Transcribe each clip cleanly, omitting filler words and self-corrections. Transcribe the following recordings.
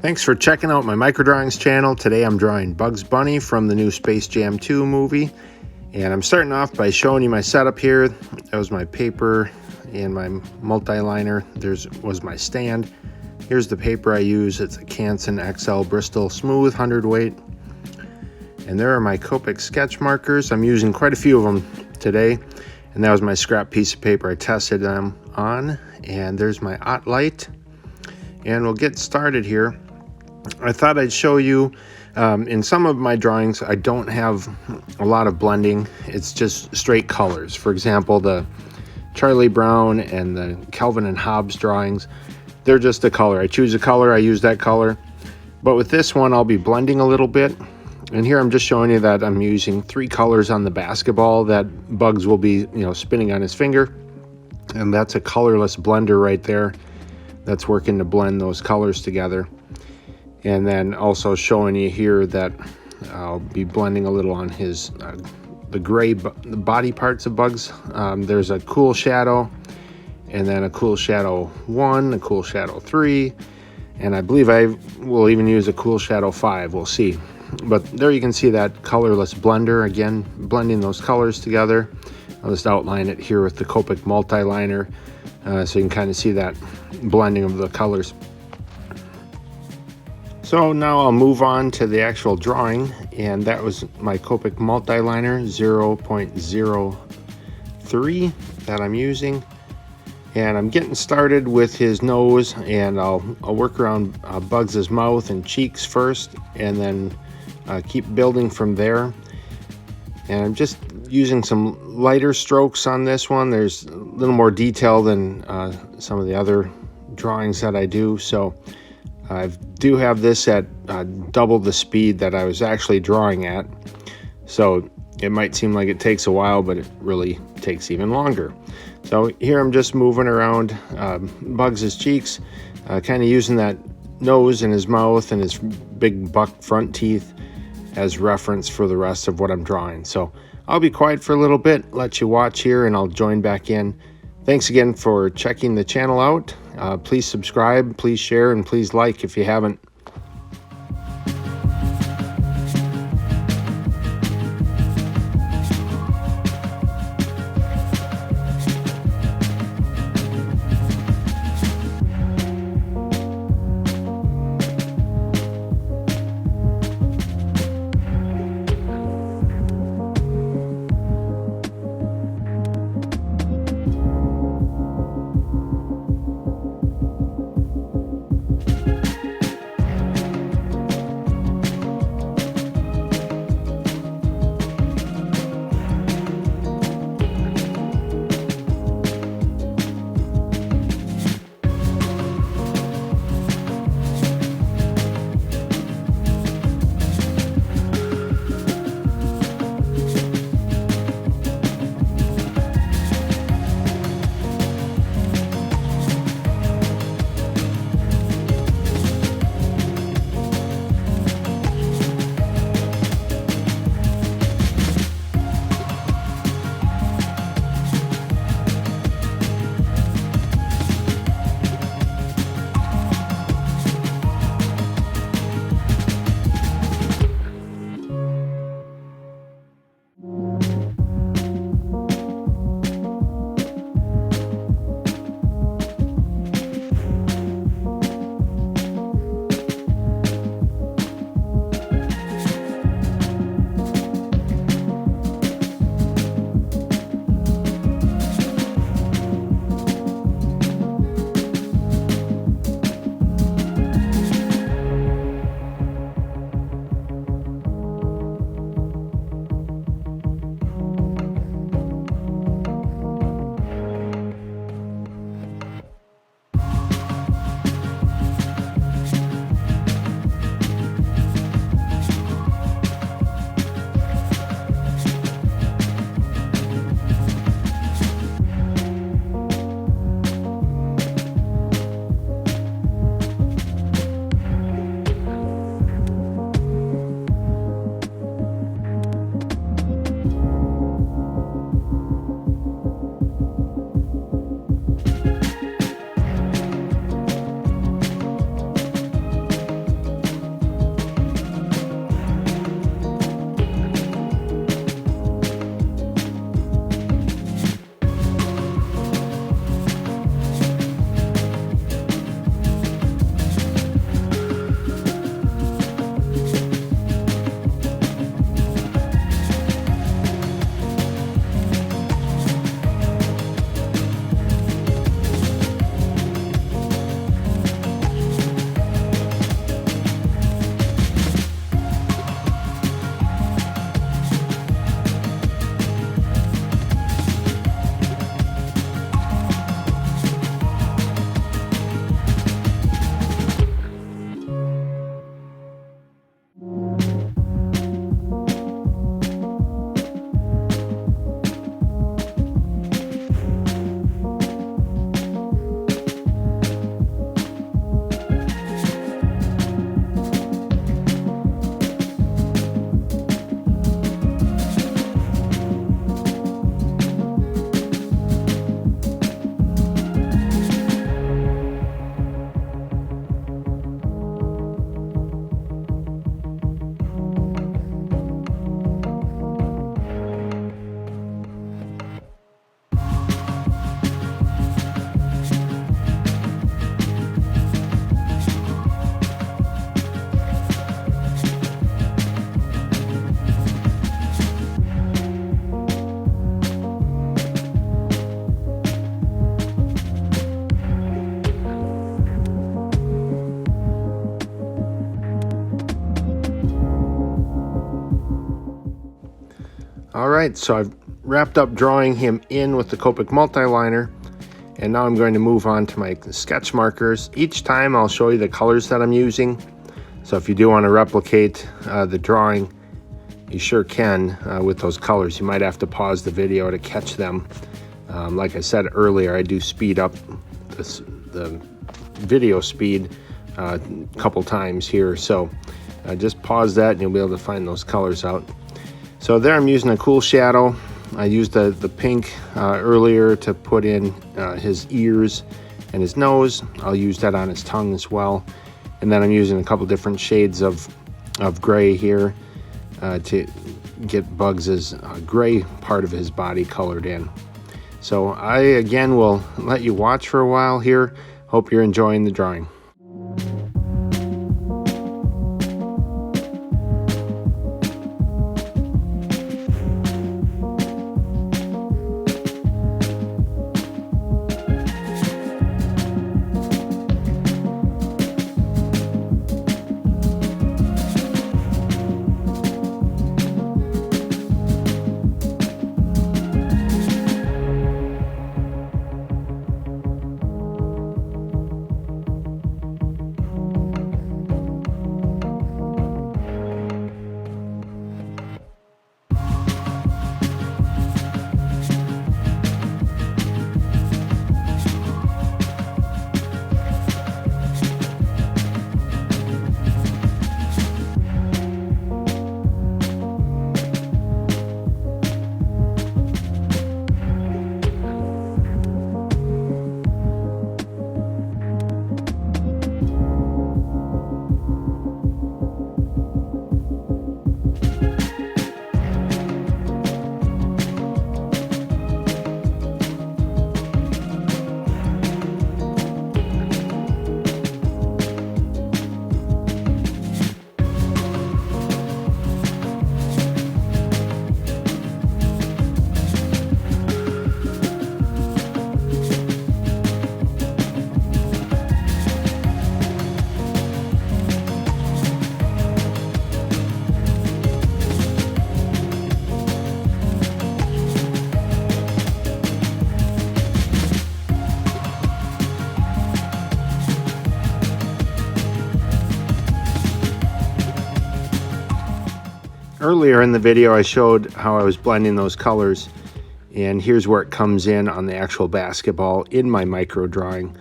Thanks for checking out my microdrawings channel. Today I'm drawing Bugs Bunny from the new Space Jam 2 movie. And I'm starting off by showing you my setup here. That was my paper and my multiliner. Was my stand. Here's the paper I use. It's a Canson XL Bristol Smooth 100 weight. And there are my Copic sketch markers. I'm using quite a few of them today. And that was my scrap piece of paper I tested them on. And there's my Ott light. And we'll get started here. I thought I'd show you, in some of my drawings, I don't have a lot of blending. It's just straight colors. For example, the Charlie Brown and the Calvin and Hobbes drawings, they're just a color. I choose a color, I use that color. But with this one, I'll be blending a little bit. And here I'm just showing you that I'm using 3 colors on the basketball that Bugs will be, spinning on his finger. And that's a colorless blender right there that's working to blend those colors together. And then also showing you here that I'll be blending a little on his the gray the body parts of Bugs. There's a cool shadow, and then a cool shadow 1, a cool shadow 3, and I believe I will even use a cool shadow 5. We'll see. But there you can see that colorless blender, again blending those colors together. I'll just outline it here with the Copic Multiliner, so you can kind of see that blending of the colors. So now I'll move on to the actual drawing, and that was my Copic Multiliner 0.03 that I'm using. And I'm getting started with his nose, and I'll work around Bugs' mouth and cheeks first, and then keep building from there. And I'm just using some lighter strokes on this one. There's a little more detail than some of the other drawings that I do, so I do have this at double the speed that I was actually drawing at. So it might seem like it takes a while, but it really takes even longer. So here I'm just moving around Bugs' cheeks, kind of using that nose and his mouth and his big buck front teeth as reference for the rest of what I'm drawing. So I'll be quiet for a little bit, let you watch here, and I'll join back in. Thanks again for checking the channel out. Please subscribe, please share, and please like if you haven't. Alright, so I've wrapped up drawing him in with the Copic Multiliner, and now I'm going to move on to my sketch markers. Each time I'll show you the colors that I'm using, so if you do want to replicate the drawing, you sure can with those colors. You might have to pause the video to catch them. Like I said earlier, I do speed up the video speed a couple times here, so just pause that and you'll be able to find those colors out. So there I'm using a cool shadow. I used the pink earlier to put in his ears and his nose. I'll use that on his tongue as well. And then I'm using a couple different shades of gray here to get Bugs's gray part of his body colored in. So I again will let you watch for a while here. Hope you're enjoying the drawing. Earlier in the video I showed how I was blending those colors, and here's where it comes in on the actual basketball in my micro drawing.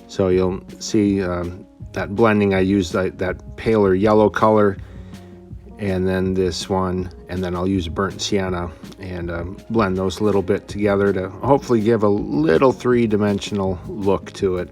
So you'll see that blending. I use that paler yellow color and then this one, and then I'll use burnt sienna and blend those a little bit together to hopefully give a little three-dimensional look to it.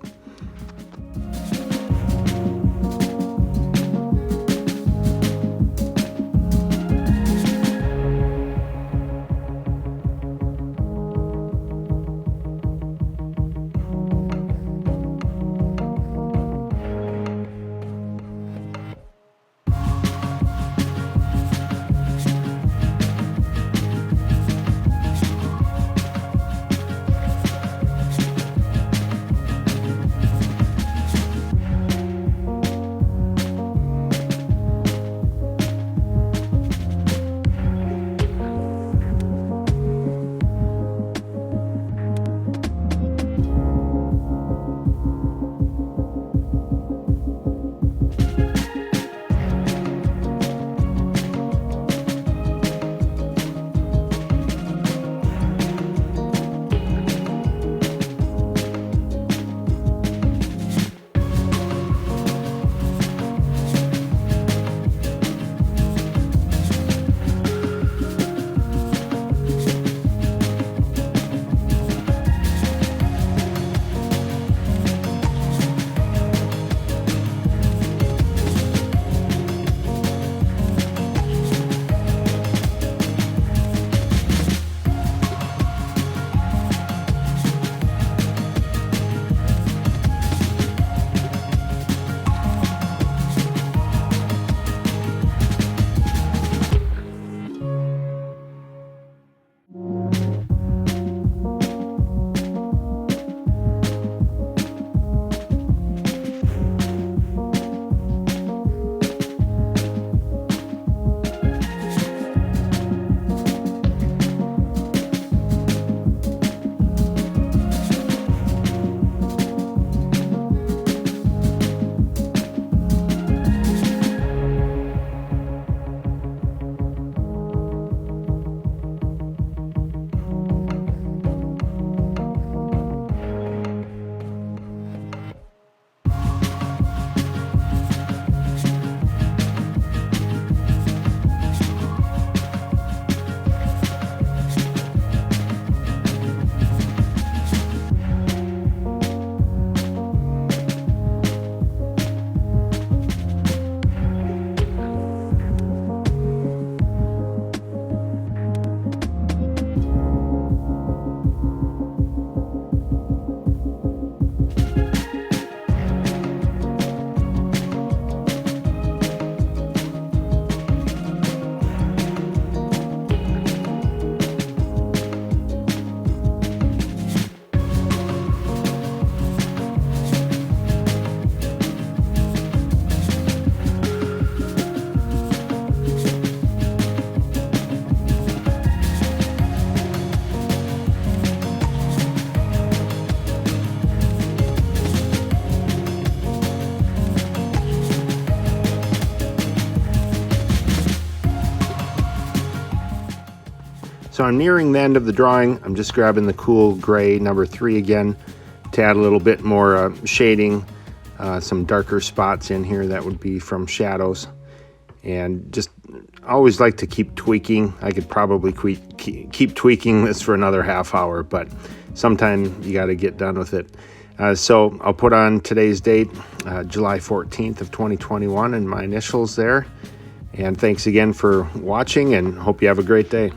So I'm nearing the end of the drawing. I'm just grabbing the cool gray number 3 again to add a little bit more shading, some darker spots in here that would be from shadows. And just always like to keep tweaking. I could probably keep tweaking this for another half hour, but sometime you got to get done with it. So I'll put on today's date, July 14th of 2021, and my initials there. And thanks again for watching, and hope you have a great day.